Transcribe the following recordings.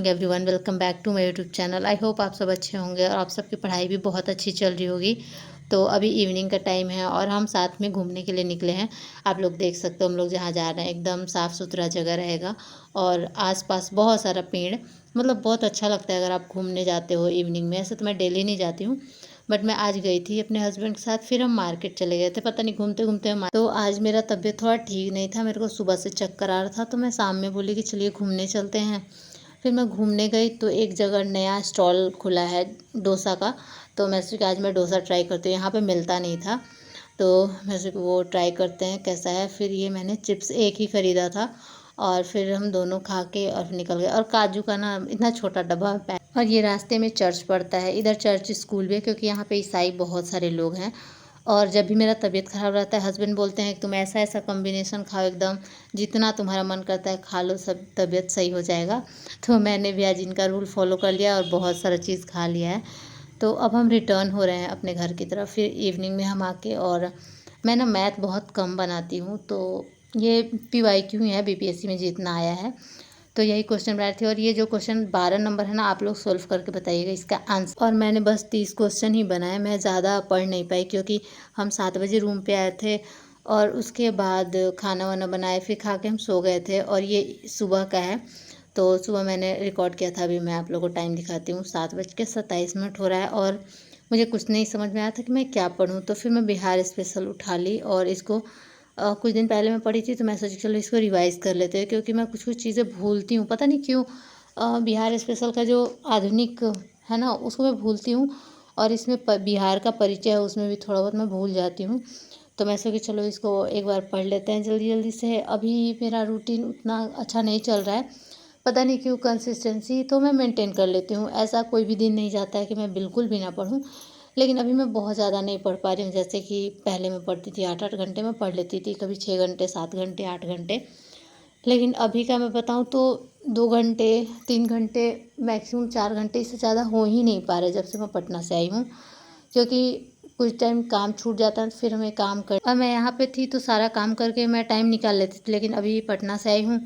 Morning everyone, welcome back to my YouTube channel. I hope आप सब अच्छे होंगे और आप सबकी पढ़ाई भी बहुत अच्छी चल रही होगी। तो अभी इवनिंग का टाइम है और हम साथ में घूमने के लिए निकले हैं। आप लोग देख सकते हो हम लोग जहाँ जा रहे हैं एकदम साफ़ सुथरा जगह रहेगा और आसपास बहुत सारा पेड़, मतलब बहुत अच्छा लगता है अगर आप घूमने जाते हो इवनिंग में। ऐसे तो मैं डेली नहीं जाती हूँ, बट मैं आज गई थी अपने हस्बैंड के साथ। फिर हम मार्केट चले गए थे, पता नहीं घूमते घूमते हम तो आज मेरा तबीयत थोड़ा ठीक नहीं था, मेरे को सुबह से चक्कर आ रहा था। तो मैं शाम में बोली कि चलिए घूमने चलते हैं। फिर मैं घूमने गई तो एक जगह नया स्टॉल खुला है डोसा का। तो मैं सोची कि आज मैं डोसा ट्राई करती हूँ, यहाँ पे मिलता नहीं था। तो मैं सोची वो ट्राई करते हैं कैसा है। फिर ये मैंने चिप्स एक ही ख़रीदा था और फिर हम दोनों खा के और निकल गए। और काजू का ना इतना छोटा डब्बा पैक। और ये रास्ते में चर्च पड़ता है, इधर चर्च स्कूल भी है क्योंकि यहाँ पे ईसाई बहुत सारे लोग हैं। और जब भी मेरा तबीयत ख़राब रहता है हस्बैंड बोलते हैं कि तुम ऐसा ऐसा कॉम्बिनेशन खाओ, एकदम जितना तुम्हारा मन करता है खा लो, सब तबीयत सही हो जाएगा। तो मैंने भी आज इनका रूल फॉलो कर लिया और बहुत सारा चीज़ खा लिया है। तो अब हम रिटर्न हो रहे हैं अपने घर की तरफ। फिर इवनिंग में हम आके, और मैं ना मैथ बहुत कम बनाती हूँ, तो ये PYQ ही है, BPSC में जितना आया है। तो यही क्वेश्चन बनाए थे और ये जो क्वेश्चन 12 नंबर है ना, आप लोग सोल्व करके बताइएगा इसका आंसर। और मैंने बस 30 क्वेश्चन ही बनाए, मैं ज़्यादा पढ़ नहीं पाई क्योंकि हम 7 बजे रूम पे आए थे और उसके बाद खाना वाना बनाए, फिर खा के हम सो गए थे। और ये सुबह का है, तो सुबह मैंने रिकॉर्ड किया था। अभी मैं आप लोगों को टाइम दिखाती हूँ, 7:27 हो रहा है और मुझे कुछ नहीं समझ में आया था कि मैं क्या पढूँ। तो फिर मैं बिहार स्पेशल उठा ली और इसको कुछ दिन पहले मैं पढ़ी थी, तो मैं सोची चलो इसको रिवाइज़ कर लेते हैं क्योंकि मैं कुछ कुछ चीज़ें भूलती हूँ, पता नहीं क्यों। बिहार स्पेशल का जो आधुनिक है ना, उसको मैं भूलती हूँ और इसमें बिहार का परिचय है, उसमें भी थोड़ा बहुत मैं भूल जाती हूँ। तो मैं सोची चलो इसको एक बार पढ़ लेते हैं जल्दी जल्दी से। अभी मेरा रूटीन उतना अच्छा नहीं चल रहा है, पता नहीं क्यों। कंसिस्टेंसी तो मैं मेंटेन कर लेती हूँ, ऐसा कोई भी दिन नहीं जाता है कि मैं बिल्कुल भी ना पढूँ। लेकिन अभी मैं बहुत ज़्यादा नहीं पढ़ पा रही हूँ। जैसे कि पहले मैं पढ़ती थी 8-8 घंटे मैं पढ़ लेती थी, कभी 6 घंटे, 7 घंटे, 8 घंटे। लेकिन अभी का मैं बताऊँ तो 2 घंटे, 3 घंटे, मैक्सिमम 4 घंटे, इससे ज़्यादा हो ही नहीं पा रहे जब से मैं पटना से आई हूँ। क्योंकि कुछ टाइम काम छूट जाता है, फिर हमें काम कर, और मैं यहाँ पे थी तो सारा काम करके मैं टाइम निकाल लेती थी। लेकिन अभी पटना से आई हूँ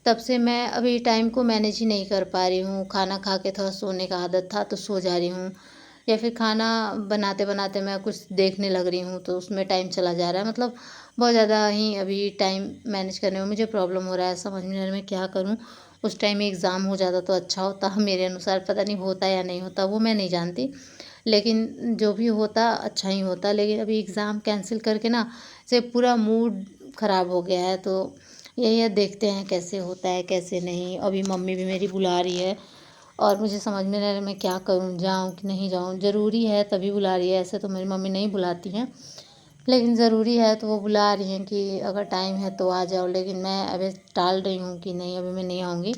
तब से मैं अभी टाइम को मैनेज ही नहीं कर पा रही हूँ। खाना खा के थोड़ा सोने का आदत था तो सो जा रही हूँ, या फिर खाना बनाते बनाते मैं कुछ देखने लग रही हूँ तो उसमें टाइम चला जा रहा है। मतलब बहुत ज़्यादा ही अभी टाइम मैनेज करने में मुझे प्रॉब्लम हो रहा है, समझ में नहीं आ रहा मैं क्या करूँ। उस टाइम में एग्ज़ाम हो जाता तो अच्छा होता मेरे अनुसार, पता नहीं होता या नहीं होता वो मैं नहीं जानती। लेकिन जो भी होता अच्छा ही होता। लेकिन अभी एग्ज़ाम कैंसिल करके ना से पूरा मूड ख़राब हो गया है। तो यही है, देखते हैं कैसे होता है कैसे नहीं। अभी मम्मी भी मेरी बुला रही है और मुझे समझ में नहीं आ रहा मैं क्या करूँ, जाऊँ कि नहीं जाऊँ। ज़रूरी है तभी बुला रही है, ऐसे तो मेरी मम्मी नहीं बुलाती हैं, लेकिन ज़रूरी है तो वो बुला रही हैं कि अगर टाइम है तो आ जाओ। लेकिन मैं अभी टाल रही हूँ कि नहीं, अभी मैं नहीं आऊँगी।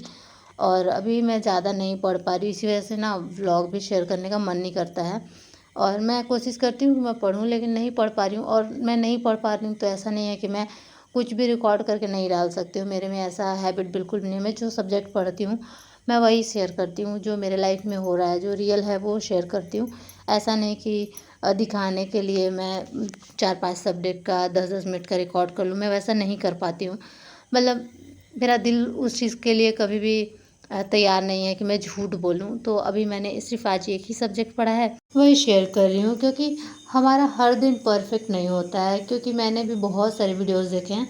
और अभी मैं ज़्यादा नहीं पढ़ पा रही, इसी वजह से ना व्लॉग भी शेयर करने का मन नहीं करता है। और मैं कोशिश करती हूँ कि मैं पढूँ, लेकिन नहीं पढ़ पा रही हूँ। और मैं नहीं पढ़ पा रही हूँ तो ऐसा नहीं है कि मैं कुछ भी रिकॉर्ड करके नहीं डाल सकती हूँ, मेरे में ऐसा हैबिट बिल्कुल भी नहीं है। मैं जो सब्जेक्ट पढ़ती हूँ मैं वही शेयर करती हूँ, जो मेरे लाइफ में हो रहा है, जो रियल है वो शेयर करती हूँ। ऐसा नहीं कि दिखाने के लिए मैं 4-5 सब्जेक्ट का 10-10 मिनट का रिकॉर्ड कर लूँ, मैं वैसा नहीं कर पाती हूँ। मतलब मेरा दिल उस चीज़ के लिए कभी भी तैयार नहीं है कि मैं झूठ बोलूँ। तो अभी मैंने सिर्फ़ आज एक ही सब्जेक्ट पढ़ा है, वही शेयर कर रही हूँ। क्योंकि हमारा हर दिन परफेक्ट नहीं होता है, क्योंकि मैंने भी बहुत सारे वीडियोज़ देखे हैं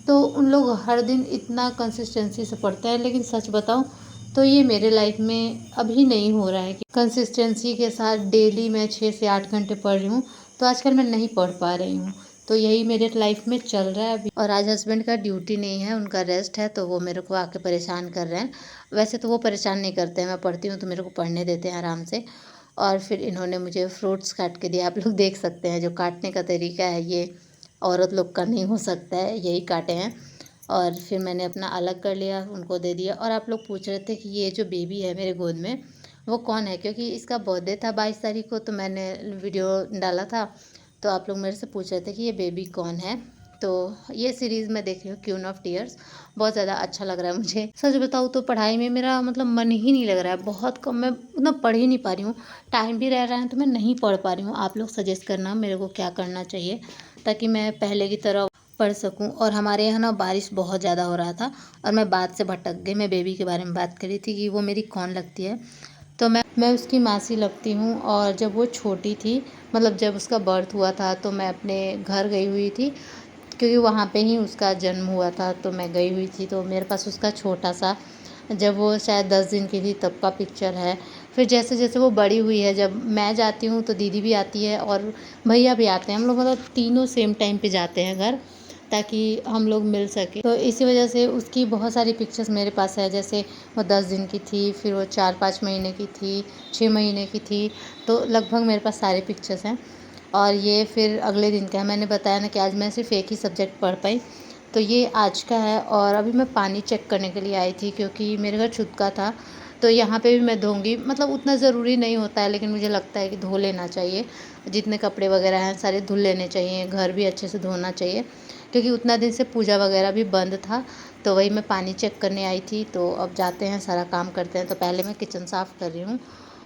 तो उन लोग हर दिन इतना कंसिस्टेंसी से पढ़ते हैं। लेकिन सच बताऊँ तो ये मेरे लाइफ में अभी नहीं हो रहा है कि कंसिस्टेंसी के साथ डेली मैं 6 से 8 घंटे पढ़ रही हूँ। तो आजकल मैं नहीं पढ़ पा रही हूँ, तो यही मेरे लाइफ में चल रहा है अभी। और आज हस्बैंड का ड्यूटी नहीं है, उनका रेस्ट है, तो वो मेरे को आके परेशान कर रहे हैं। वैसे तो वो परेशान नहीं करते हैं, मैं पढ़ती हूँ तो मेरे को पढ़ने देते हैं आराम से। और फिर इन्होंने मुझे फ्रूट्स काट के दिया, आप लोग देख सकते हैं जो काटने का तरीका है ये औरत लोग का नहीं हो सकता है, यही काटे हैं। और फिर मैंने अपना अलग कर लिया, उनको दे दिया। और आप लोग पूछ रहे थे कि ये जो बेबी है मेरे गोद में वो कौन है, क्योंकि इसका बर्थडे था 22 तारीख को, तो मैंने वीडियो डाला था। तो आप लोग मेरे से पूछ रहे थे कि ये बेबी कौन है। तो ये सीरीज़ मैं देख रही हूँ क्वीन ऑफ टीयर्स, बहुत ज़्यादा अच्छा लग रहा है मुझे। सच बताऊँ तो पढ़ाई में मेरा मतलब मन ही नहीं लग रहा है, बहुत कम, मैं उतना पढ़ ही नहीं पा रही हूँ। टाइम भी रह रहा है तो मैं नहीं पढ़ पा रही हूँ। आप लोग सजेस्ट करना मेरे को क्या करना चाहिए ताकि मैं पहले की तरह पढ़ सकूं। और हमारे यहाँ ना बारिश बहुत ज़्यादा हो रहा था और मैं बात से भटक गई। मैं बेबी के बारे में बात करी थी कि वो मेरी कौन लगती है। तो मैं उसकी मासी लगती हूँ। और जब वो छोटी थी, मतलब जब उसका बर्थ हुआ था, तो मैं अपने घर गई हुई थी क्योंकि वहाँ पे ही उसका जन्म हुआ था। तो मैं गई हुई थी, तो मेरे पास उसका छोटा सा, जब वो शायद 10 दिन की थी तब का पिक्चर है। फिर जैसे जैसे वो बड़ी हुई है, जब मैं जाती हूँ तो दीदी भी आती है और भैया भी आते हैं। हम लोग मतलब तीनों सेम टाइम पे जाते हैं घर, ताकि हम लोग मिल सकें। तो इसी वजह से उसकी बहुत सारी पिक्चर्स मेरे पास है। जैसे वो 10 दिन की थी, फिर वो 4-5 महीने की थी, 6 महीने की थी। तो लगभग मेरे पास सारे पिक्चर्स हैं। और ये फिर अगले दिन का है। मैंने बताया ना कि आज मैं सिर्फ एक ही सब्जेक्ट पढ़ पाई, तो ये आज का है। और अभी मैं पानी चेक करने के लिए आई थी क्योंकि मेरे घर छुतका था। तो यहाँ पे भी मैं धोऊंगी, मतलब उतना ज़रूरी नहीं होता है, लेकिन मुझे लगता है कि धो लेना चाहिए। जितने कपड़े वगैरह हैं सारे धुल लेने चाहिए, घर भी अच्छे से धोना चाहिए, क्योंकि उतना दिन से पूजा वगैरह भी बंद था। तो वही मैं पानी चेक करने आई थी। तो अब जाते हैं, सारा काम करते हैं। तो पहले मैं किचन साफ़ कर रही हूँ।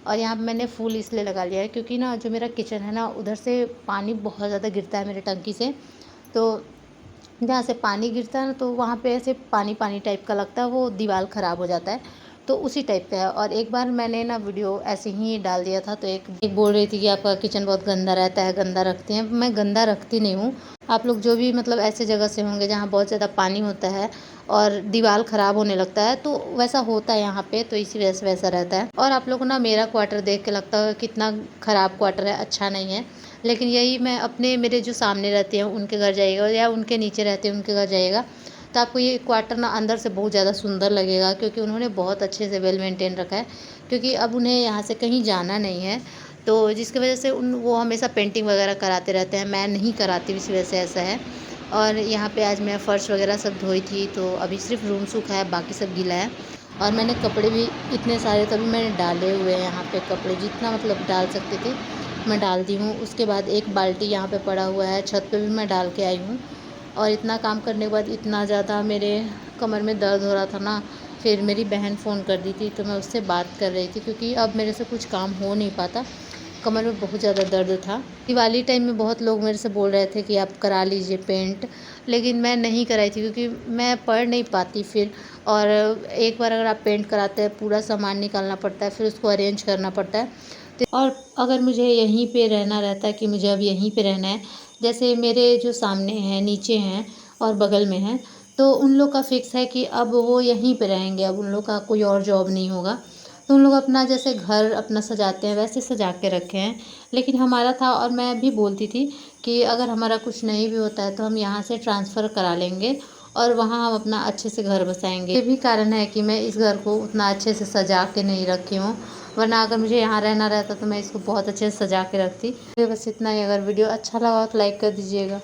और यहाँ पे मैंने फूल इसलिए लगा लिया है क्योंकि ना जो मेरा किचन है ना, उधर से पानी बहुत ज़्यादा गिरता है मेरे टंकी से। तो जहाँ से पानी गिरता है ना, तो वहाँ पे ऐसे पानी पानी टाइप का लगता है, वो दीवार ख़राब हो जाता है। तो उसी टाइप का है। और एक बार मैंने ना वीडियो ऐसे ही डाल दिया था, तो एक बोल रही थी कि आपका किचन बहुत गंदा रहता है, गंदा रखती हैं। मैं गंदा रखती नहीं हूँ। आप लोग जो भी मतलब ऐसे जगह से होंगे जहाँ बहुत ज़्यादा पानी होता है और दीवार ख़राब होने लगता है, तो वैसा होता है यहाँ पे, तो इसी वजह से वैसा रहता है। और आप लोग को ना मेरा क्वार्टर देख के लगता है कितना ख़राब क्वार्टर है, अच्छा नहीं है। लेकिन यही मैं अपने मेरे जो सामने रहते हैं उनके घर जाइएगा, या उनके नीचे रहते हैं उनके घर जाइएगा, तो आपको ये क्वार्टर ना अंदर से बहुत ज़्यादा सुंदर लगेगा, क्योंकि उन्होंने बहुत अच्छे से वेल मेंटेन रखा है। क्योंकि अब उन्हें यहाँ से कहीं जाना नहीं है, तो जिसकी वजह से वो हमेशा पेंटिंग वगैरह कराते रहते हैं। मैं नहीं कराती, इस वजह से ऐसा है। और यहाँ पे आज मैं फ़र्श वगैरह सब धोई थी, तो अभी सिर्फ रूम सूखा है, बाकी सब गीला है। और मैंने कपड़े भी इतने सारे तभी मैंने डाले हुए हैं यहाँ पे, कपड़े जितना मतलब डाल सकती थी मैं डाल दी हूँ। उसके बाद एक बाल्टी यहाँ पे पड़ा हुआ है, छत पे भी मैं डाल के आई हूँ। और इतना काम करने के बाद इतना ज़्यादा मेरे कमर में दर्द हो रहा था ना, फिर मेरी बहन फ़ोन कर दी थी, तो मैं उससे बात कर रही थी, क्योंकि अब मेरे से कुछ काम हो नहीं पाता, कमर में बहुत ज़्यादा दर्द था। दिवाली टाइम में बहुत लोग मेरे से बोल रहे थे कि आप करा लीजिए पेंट, लेकिन मैं नहीं कराई थी क्योंकि मैं पढ़ नहीं पाती फिर। और एक बार अगर आप पेंट कराते हैं, पूरा सामान निकालना पड़ता है, फिर उसको अरेंज करना पड़ता है। तो और अगर मुझे यहीं पे रहना रहता है कि मुझे अब यहीं पे रहना है, जैसे मेरे जो सामने हैं, नीचे हैं और बगल में हैं, तो उन लोग का फ़िक्स है कि अब वो यहीं पे रहेंगे, अब उन लोग का कोई और जॉब नहीं होगा। तो उन लोग अपना जैसे घर अपना सजाते हैं वैसे सजा के रखे हैं। लेकिन हमारा था, और मैं भी बोलती थी कि अगर हमारा कुछ नहीं भी होता है तो हम यहाँ से ट्रांसफ़र करा लेंगे और वहाँ हम अपना अच्छे से घर बसाएंगे। ये भी कारण है कि मैं इस घर को उतना अच्छे से सजा के नहीं रखी हूँ, वरना अगर मुझे यहाँ रहना रहता तो मैं इसको बहुत अच्छे से सजा के रखती। बस इतना ही। अगर वीडियो अच्छा लगा तो लाइक कर दीजिएगा।